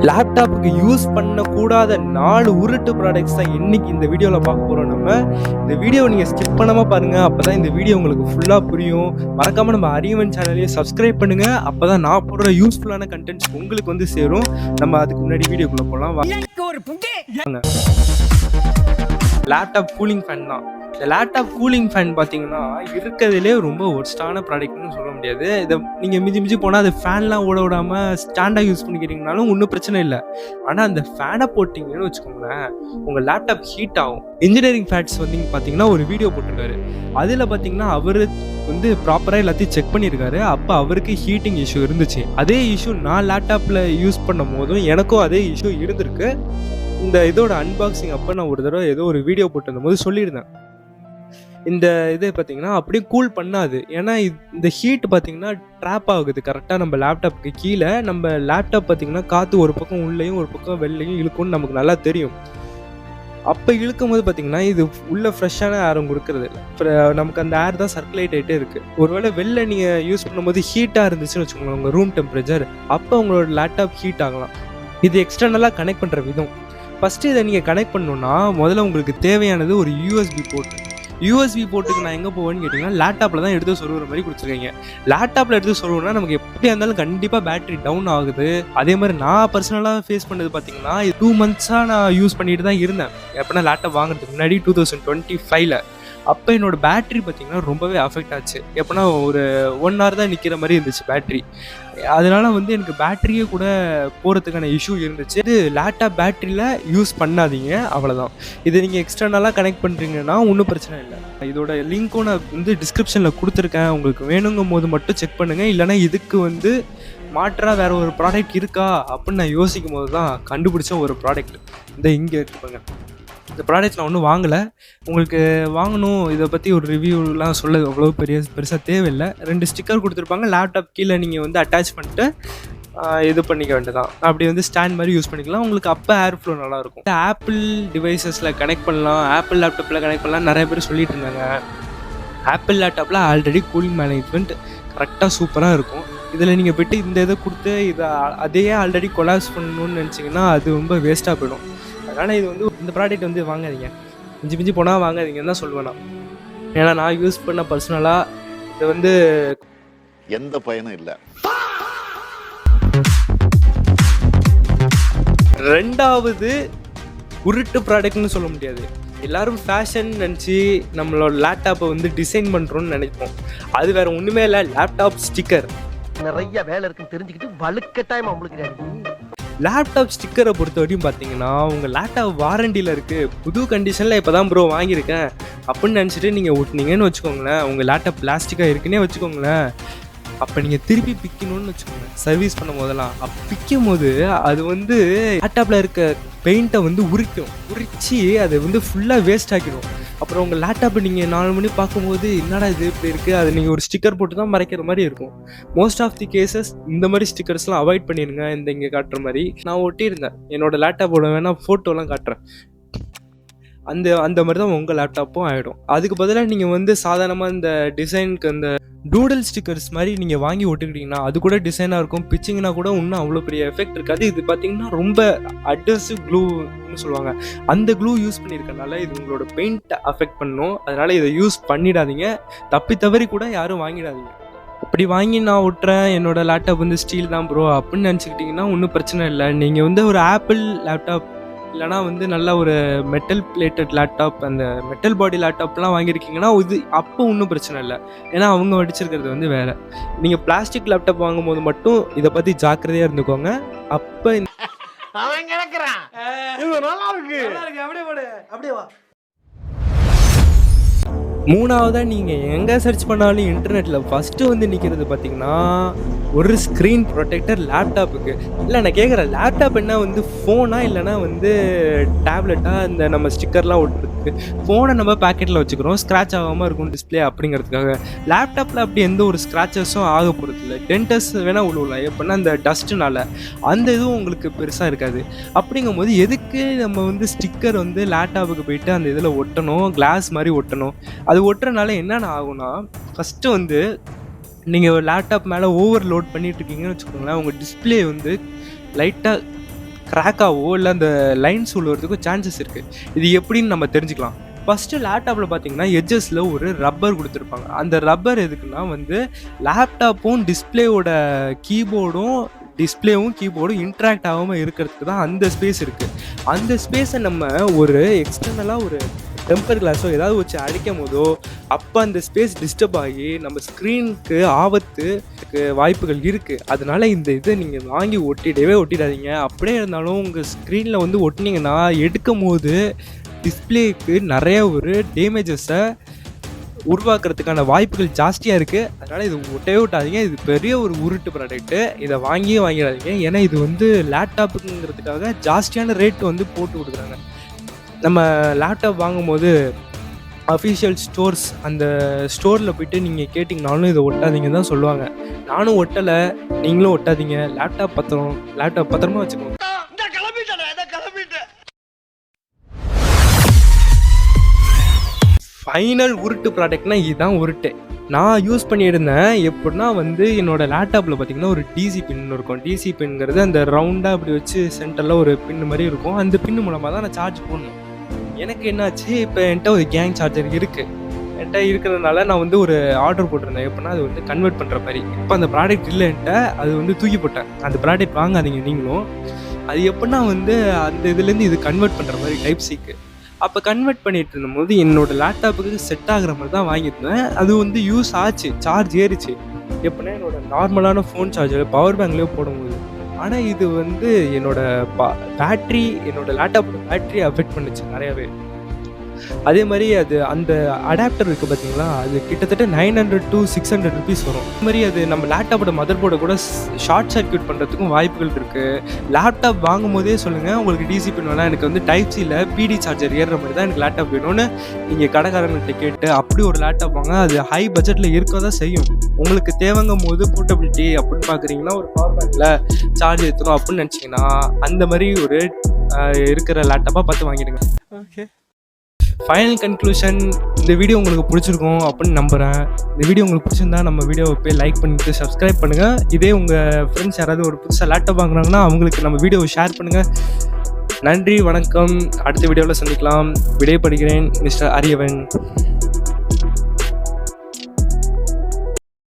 லேப்டாப்புக்கு use பண்ணக்கூடாத 4 உருட்டு products தான் இன்னைக்கு இந்த வீடியோவில் பார்க்க போகிறோம். நம்ம இந்த வீடியோவை நீங்கள் ஸ்கிப் பண்ணாமல் பாருங்கள், அப்போ தான் இந்த வீடியோ உங்களுக்கு ஃபுல்லாக புரியும். மறக்காமல் நம்ம அறிவன் சேனலையும் சப்ஸ்கிரைப் பண்ணுங்கள், அப்போ தான் நான் போடுற யூஸ்ஃபுல்லான கண்டென்ட்ஸ் உங்களுக்கு வந்து சேரும். நம்ம அதுக்கு முன்னாடி வீடியோக்குள்ளே போகலாம் வாங்க. லேப்டாப் கூலிங் ஃபேன் தான். இந்த லேப்டாப் கூலிங் ஃபேன் பார்த்தீங்கன்னா இருக்கிறதுலே ரொம்ப ஒர்ஸ்டான ப்ராடக்ட்னு சொல்ல முடியாது. இதை நீங்கள் மிஞ்சி போனால் அது ஃபேன்லாம் ஓட விடாமல் ஸ்டாண்டாக யூஸ் பண்ணிக்கிறீங்கனாலும் ஒன்றும் பிரச்சனை இல்லை. ஆனால் அந்த ஃபேனை போட்டிங்கன்னு வச்சுக்கோங்களேன், உங்கள் லேப்டாப் ஹீட் ஆகும். இன்ஜினியரிங் ஃபேக்ட்ஸ் வந்து பார்த்தீங்கன்னா ஒரு வீடியோ போட்டிருக்காரு. அதில் பார்த்தீங்கன்னா அவர் வந்து ப்ராப்பராக எல்லாத்தையும் செக் பண்ணியிருக்காரு. அப்போ அவருக்கு ஹீட்டிங் இஷ்யூ இருந்துச்சு. அதே இஷ்யூ நான் லேப்டாப்பில் யூஸ் பண்ணும் போதும் எனக்கும் அதே இஷ்யூ இருந்திருக்கு. இந்த இதோட அன்பாக்சிங் அப்போ நான் ஒரு தடவை ஏதோ ஒரு வீடியோ போட்டிருந்த போது சொல்லியிருந்தேன். இந்த இதை பார்த்தீங்கன்னா அப்படியே கூல் பண்ணாது. ஏன்னா இந்த ஹீட் பார்த்தீங்கன்னா ட்ராப் ஆகுது கரெக்டாக நம்ம லேப்டாப்புக்கு கீழே. நம்ம லேப்டாப் பார்த்தீங்கன்னா காற்று ஒரு பக்கம் உள்ளேயும் ஒரு பக்கம் வெளிலையும் இழுக்கும்னு நமக்கு நல்லா தெரியும். அப்போ இழுக்கும் போது பார்த்தீங்கன்னா இது உள்ள ஃப்ரெஷ்ஷான ஏரும் கொடுக்கறது இல்லை. நமக்கு அந்த ஏர் தான் சர்க்குலேட் ஆகிட்டே இருக்குது. ஒருவேளை வெளில நீங்கள் யூஸ் பண்ணும்போது ஹீட்டாக இருந்துச்சுன்னு வச்சுக்கோங்களேன், உங்கள் ரூம் டெம்பரேச்சர், அப்போ உங்களோட லேப்டாப் ஹீட் ஆகலாம். இது எக்ஸ்டர்னலாக கனெக்ட் பண்ணுற விதம். ஃபஸ்ட்டு இதை நீங்கள் கனெக்ட் பண்ணணுன்னா முதல்ல உங்களுக்கு தேவையானது ஒரு யூஎஸ்பி போர்ட். யூஎஸ்பி போர்ட்டுக்கு நான் எங்கே போவேன்னு கேட்டிங்கன்னா லேப்டாப்பில் தான் எடுத்து சொருகிற மாதிரி கொடுத்துருக்கீங்க. லேப்டாப்பில் எடுத்து சொருகுனா நமக்கு எப்படியா இருந்தாலும் கண்டிப்பாக பேட்டரி டவுன் ஆகுது. அதே மாதிரி நான் பர்சனலாக ஃபேஸ் பண்ணது பார்த்தீங்கன்னா 2 months நான் யூஸ் பண்ணிட்டு தான் இருந்தேன். எப்படின்னா லேப்டாப் வாங்குறதுக்கு முன்னாடி 2025ல். அப்போ என்னோடய பேட்ரி பார்த்திங்கன்னா ரொம்பவே அஃபெக்ட் ஆச்சு. எப்படின்னா ஒரு 1 hour தான் நிற்கிற மாதிரி இருந்துச்சு பேட்ரி. அதனால் வந்து எனக்கு பேட்டரியே கூட போகிறதுக்கான இஷ்யூ இருந்துச்சு. இது லேப்டாப் பேட்டரியில் யூஸ் பண்ணாதீங்க, அவ்வளோதான். இது நீங்கள் எக்ஸ்டர்னலாக கனெக்ட் பண்ணுறீங்கன்னா ஒன்றும் பிரச்சனை இல்லை. இதோட லிங்க்கும் நான் வந்து டிஸ்கிரிப்ஷனில் கொடுத்துருக்கேன். உங்களுக்கு வேணுங்கும் போது மட்டும் செக் பண்ணுங்கள். இல்லைனா இதுக்கு வந்து மாற்றாக வேறு ஒரு ப்ராடக்ட் இருக்கா அப்படின்னு நான் யோசிக்கும் போது தான் கண்டுபிடிச்ச ஒரு ப்ராடக்ட் இந்த இங்கே இருக்குங்க. இந்த ப்ராடக்ட் நான் ஒன்றும் வாங்கலை. உங்களுக்கு வாங்கணும் இதை பற்றி ஒரு ரிவ்யூலாம் சொல்ல அவ்வளோ பெருசாக தேவையில்லை. 2 ஸ்டிக்கர் கொடுத்துருப்பாங்க. லேப்டாப் கீழே நீங்கள் வந்து அட்டாச் பண்ணிட்டு இது பண்ணிக்க வேண்டியதான். அப்படி வந்து ஸ்டாண்ட் மாதிரி யூஸ் பண்ணிக்கலாம். உங்களுக்கு அப்போ ஏர் ஃப்ளோ நல்லாயிருக்கும். ஆப்பிள் டிவைசஸில் கனெக்ட் பண்ணலாம், ஆப்பிள் லேப்டாப்பில் கனெக்ட் பண்ணலாம் நிறைய பேர் சொல்லிட்டு இருந்தாங்க. ஆப்பிள் லேப்டாப்பில் ஆல்ரெடி கூலிங் மேனேஜ்மெண்ட் கரெக்டாக சூப்பராக இருக்கும். இதில் நீங்கள் போய்ட்டு இந்த இதை கொடுத்து இதை அதையே ஆல்ரெடி கொலாப்ஸ் பண்ணணும்னு நினச்சிங்கன்னா அது ரொம்ப வேஸ்ட்டாக போயிடும். அதனால் இது வந்து இந்த ப்ராடக்ட் வந்து வாங்காதீங்க, மிஞ்சி போனால் வாங்காதீங்கன்னு தான் சொல்லுவேன் நான். ஏன்னா நான் யூஸ் பண்ண பர்சனலாக இது வந்து எந்த பயனும் இல்லை. 2வது உருட்டு ப்ராடக்ட்னு சொல்ல முடியாது. எல்லோரும் ஃபேஷன் நினச்சி நம்மளோட லேப்டாப்பை வந்து டிசைன் பண்ணுறோன்னு நினைப்போம். அது வேறு ஒன்றுமே இல்லை, லேப்டாப் ஸ்டிக்கர். நிறைய வேலை இருக்குன்னு தெரிஞ்சுக்கிட்டு வலுக்கட்டாயமா உங்களுக்கு லேப்டாப் ஸ்டிக்கரை பொறுத்த வரையும் பார்த்தீங்கன்னா உங்கள் லேப்டாப் வாரண்டியில் இருக்குது, புது கண்டிஷனில் இப்போ தான் ப்ரோ வாங்கியிருக்கேன் அப்படின்னு நினச்சிட்டு நீங்கள் ஒட்டினீங்கன்னு வச்சுக்கோங்களேன், உங்கள் லேப்டாப் பிளாஸ்டிக்காக இருக்குன்னே வச்சுக்கோங்களேன். அப்போ நீங்கள் திருப்பி பிக்கணும்னு வச்சுக்கோங்க சர்வீஸ் பண்ணும் போதெல்லாம். அப்போ பிக்கும் போது அது வந்து லேப்டாப்பில் இருக்க பெயிண்ட்டை வந்து உரிச்சு அதை வந்து ஃபுல்லாக வேஸ்ட் ஆக்கிடும். அப்புறம் உங்கள் லேப்டாப்பை நீங்கள் 4 மணி பார்க்கும்போது என்னடா இது இப்படி இருக்குது, அது நீங்கள் ஒரு ஸ்டிக்கர் போட்டு தான் மறைக்கிற மாதிரி இருக்கும். மோஸ்ட் ஆஃப் தி கேசஸ் இந்த மாதிரி ஸ்டிக்கர்ஸ்லாம் அவாய்ட் பண்ணிடுங்க. இந்த இங்கே காட்டுற மாதிரி நான் ஒட்டியிருந்தேன். என்னோடய லேப்டாப்போட வேணால் ஃபோட்டோலாம் காட்டுறேன். அந்த மாதிரி தான் உங்கள் லேப்டாப்பும் ஆகிடும். அதுக்கு பதிலாக நீங்கள் வந்து சாதாரணமாக இந்த டிசைனுக்கு அந்த டூடல் ஸ்டிக்கர்ஸ் மாதிரி நீங்கள் வாங்கி ஒட்டுக்கிட்டிங்கன்னா அது கூட டிசைனாக இருக்கும். பிச்சிங்னா கூட இன்னும் அவ்வளோ பெரிய எஃபெக்ட் இருக்காது. இது பார்த்தீங்கன்னா ரொம்ப அட்ஹெசிவ் க்ளூன்னு சொல்லுவாங்க, அந்த க்ளூ யூஸ் பண்ணியிருக்கனால இது உங்களோட பெயிண்ட்டை அஃபெக்ட் பண்ணும். அதனால் இதை யூஸ் பண்ணிடாதீங்க, தவறி கூட யாரும் வாங்கிடாதீங்க. அப்படி வாங்கி நான் ஒட்டுறேன், என்னோடய லேப்டாப் வந்து ஸ்டீல் தான் ப்ரோ அப்படின்னு நினச்சிக்கிட்டிங்கன்னா ஒன்றும் பிரச்சனை இல்லை. நீங்கள் வந்து ஒரு ஆப்பிள் லேப்டாப் இல்லைனா வந்து நல்ல ஒரு மெட்டல் பிளேட்டட் லேப்டாப், அந்த மெட்டல் பாடி லேப்டாப்லாம் வாங்கியிருக்கீங்கன்னா இது அப்போ ஒன்றும் பிரச்சனை இல்லை. ஏன்னா அவங்க வடிச்சிருக்கிறது வந்து வேறு. நீங்கள் பிளாஸ்டிக் லேப்டாப் வாங்கும் போது மட்டும் இதை பற்றி ஜாக்கிரதையாக இருந்துக்கோங்க. அப்போ மூணாவதாக நீங்கள் எங்கே சர்ச் பண்ணாலும் இன்டர்நெட்டில் ஃபஸ்ட்டு வந்து நிற்கிறது பார்த்தீங்கன்னா ஒரு ஸ்க்ரீன் ப்ரொடெக்டர் லேப்டாப்புக்கு. இல்லை நான் கேட்குறேன், லேப்டாப் என்ன வந்து ஃபோனா இல்லைனா வந்து டேப்லெட்டாக இந்த நம்ம ஸ்டிக்கர்லாம் ஒட்டுறதுக்கு? ஃபோனை நம்ம பேக்கெட்டில் வச்சுக்கிறோம், ஸ்க்ராட்ச் ஆகாமல் இருக்கும் டிஸ்பிளே அப்படிங்கிறதுக்காக. லேப்டாப்பில் அப்படி எந்த ஒரு ஸ்க்ராச்சஸும் ஆக போகிறது இல்லை. டென்டஸ் வேணால் உழுவலாம் எப்படின்னா அந்த டஸ்ட்டுனால, அந்த இதுவும் உங்களுக்கு பெருசாக இருக்காது. அப்படிங்கும் போது எதுக்கு நம்ம வந்து ஸ்டிக்கர் வந்து லேப்டாப்புக்கு போயிட்டு அந்த இதில் ஒட்டணும், கிளாஸ் மாதிரி ஒட்டணும்? அது ஒட்டுறதுனால என்னென்ன ஆகும்னா, ஃபஸ்ட்டு வந்து நீங்கள் ஒரு லேப்டாப் மேலே ஓவர்லோட் பண்ணிட்டு இருக்கீங்கன்னு வச்சுக்கோங்களேன், உங்கள் டிஸ்பிளே வந்து லைட்டாக கிராக்காவோ இல்லை அந்த லைன்ஸ் விழுறதுக்கோ சான்சஸ் இருக்குது. இது எப்படின்னு நம்ம தெரிஞ்சுக்கலாம். ஃபஸ்ட்டு லேப்டாப்பில் பார்த்தீங்கன்னா எட்ஜஸில் ஒரு ரப்பர் கொடுத்துருப்பாங்க. அந்த ரப்பர் எதுக்குன்னா வந்து லேப்டாப்பும் டிஸ்பிளேவோட கீபோர்டும் இன்ட்ராக்ட் ஆகாமல் இருக்கிறதுக்கு தான் அந்த ஸ்பேஸ் இருக்குது. அந்த ஸ்பேஸை நம்ம ஒரு எக்ஸ்டர்னலாக ஒரு டெம்பர் கிளாஸோ ஏதாவது வச்சு அடிக்கும் போதோ அப்போ அந்த ஸ்பேஸ் டிஸ்டர்ப் ஆகி நம்ம ஸ்க்ரீனுக்கு ஆபத்துக்கு வாய்ப்புகள் இருக்குது. அதனால இந்த இதை நீங்கள் வாங்கி ஒட்டிடாதீங்க. அப்படியே இருந்தாலும் உங்கள் ஸ்க்ரீனில் வந்து ஒட்டினீங்கன்னா எடுக்கும் போது டிஸ்பிளேக்கு நிறைய ஒரு டேமேஜஸை உருவாக்குறதுக்கான வாய்ப்புகள் ஜாஸ்தியாக இருக்குது. அதனால் இது ஒட்டாதீங்க. இது பெரிய ஒரு உருட்டு ப்ராடக்ட்டு. இதை வாங்கிடாதீங்க. ஏன்னா இது வந்து லேப்டாப்புங்கிறதுக்காக ஜாஸ்தியான ரேட் வந்து போட்டு கொடுக்குறாங்க. நம்ம லேப்டாப் வாங்கும்போது அஃபிஷியல் ஸ்டோர்ஸ் அந்த ஸ்டோரில் போய்ட்டு நீங்கள் கேட்டிங்கனாலும் இதை ஒட்டாதீங்க தான் சொல்லுவாங்க. நானும் ஒட்டலை, நீங்களும் ஒட்டாதீங்க. லேப்டாப் பத்திரமா வச்சுக்கோங்க. ஃபைனல் உருட்டு ப்ராடக்ட்னா இதுதான் உருட்டு. நான் யூஸ் பண்ணியிருந்தேன். எப்படின்னா வந்து என்னோடய லேப்டாப்பில் பார்த்திங்கன்னா ஒரு டிசி பின் இருக்கும். டிசி பின்ங்கிறது அந்த ரவுண்டாக அப்படி வச்சு சென்டரில் ஒரு பின்னு மாதிரி இருக்கும். அந்த பின்னு மூலமாக தான் நான் சார்ஜ் போடணும். எனக்கு என்னாச்சு, இப்போ என்கிட்ட ஒரு கேங் சார்ஜர் இருக்குது. என்கிட்ட இருக்கிறதுனால நான் வந்து ஒரு ஆர்டர் போட்டிருந்தேன். எப்படின்னா அது வந்து கன்வெர்ட் பண்ணுற மாதிரி. இப்போ அந்த ப்ராடக்ட் இல்லை என்கிட்ட, அது வந்து தூக்கி போட்டேன். அந்த ப்ராடக்ட் வாங்காதீங்க நீங்களும். அது எப்படின்னா வந்து அந்த இதுலேருந்து இது கன்வெர்ட் பண்ணுற மாதிரி டைப் சிக்கு. அப்போ கன்வெர்ட் பண்ணிகிட்டு இருந்தபோது என்னோடய லேப்டாப்புக்கு செட் ஆகிற மாதிரி தான் வாங்கியிருந்தேன். அது வந்து யூஸ் ஆச்சு, சார்ஜ் ஏறிச்சு. எப்படின்னா என்னோடய நார்மலான ஃபோன் சார்ஜர் பவர் பேங்க்லேயே போடும்போது. ஆனால் இது வந்து என்னோடய லேப்டாப்போட பேட்ரி அஃபெக்ட் பண்ணுச்சு நிறையாவே. அதே மாதிரி அது அந்த அடாப்டர் இருக்குது பார்த்தீங்களா, அது கிட்டத்தட்ட 900 to 600 rupees வரும். அது மாதிரி அது நம்ம லேப்டாப்போட மதர் போர்டை கூட ஷார்ட் சர்க்யூட் பண்ணுறதுக்கும் வாய்ப்புகள் இருக்குது. லேப்டாப் வாங்கும் போதே சொல்லுங்கள், உங்களுக்கு டிசி பின் வேணாம், எனக்கு வந்து டைப் சியில் பிடி சார்ஜர் ஏறுற மாதிரி தான் எனக்கு லேப்டாப் வேணும்னு நீங்கள் கடைக்காரங்கள்ட்ட கேட்டு அப்படி ஒரு லேப்டாப் வாங்க. அது ஹை பட்ஜெட்டில் இருக்க தான் செய்யும். உங்களுக்கு தேவைங்கும் போது போர்ட்டபிலிட்டி அப்படின்னு பார்க்குறீங்கன்னா ஒரு பவர் பேங்கில் சார்ஜ் ஏற்றணும் அப்படின்னு நினச்சிங்கன்னா அந்த மாதிரி ஒரு இருக்கிற லேப்டாப்பாக பார்த்து வாங்கிடுங்க. ஓகே, ஃபைனல் கன்க்ளூஷன், இந்த வீடியோ உங்களுக்கு பிடிச்சிருக்கும் அப்படின்னு நம்புகிறேன். இந்த வீடியோ உங்களுக்கு பிடிச்சிருந்தா நம்ம வீடியோவை போய் லைக் பண்ணிட்டு சப்ஸ்கிரைப் பண்ணுங்கள். இதே உங்கள் ஃப்ரெண்ட்ஸ் யாராவது ஒரு புதுசாக லேப்டாப் வாங்குறாங்கன்னா அவங்களுக்கு நம்ம வீடியோவை ஷேர் பண்ணுங்கள். நன்றி, வணக்கம். அடுத்த வீடியோவில் சந்திக்கலாம். விடைபடுகிறேன், மிஸ்டர் அரியவன்.